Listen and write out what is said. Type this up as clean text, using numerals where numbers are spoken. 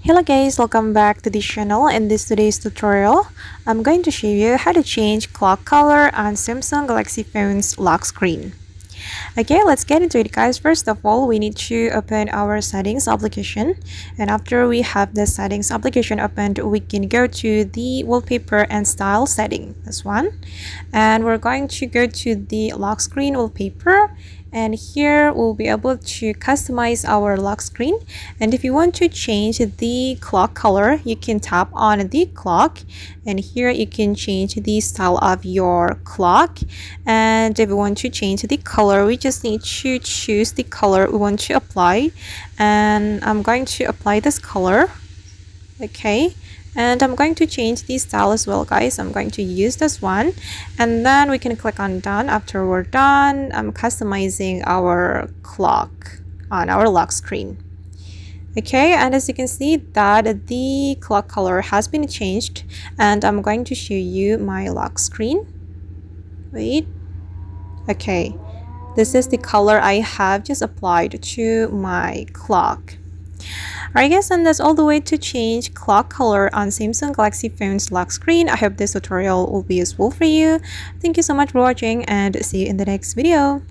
Hello guys, welcome back to this channel. In this today's tutorial, I'm going to show you how to change clock color on Samsung Galaxy phone's lock screen. Okay, let's get into it guys. First of all, we need to open our settings application, and after we have the settings application opened, we can go to the wallpaper and style setting, this one, and we're going to go to the lock screen wallpaper, and here we'll be able to customize our lock screen. And if you want to change the clock color, you can tap on the clock, and here you can change the style of your clock. And if you want to change the color, we just need to choose the color we want to apply, and I'm going to apply this color. Okay, and I'm going to change the style as well guys. I'm going to use this one, and then we can click on done. After we're done, I'm customizing our clock on our lock screen. Okay, and as you can see that the clock color has been changed, and I'm going to show you my lock screen. Wait. Okay, this is the color I have just applied to my clock. Alright guys, and that's all the way to change clock color on Samsung Galaxy phone's lock screen. I hope this tutorial will be useful for you. Thank you so much for watching, and see you in the next video.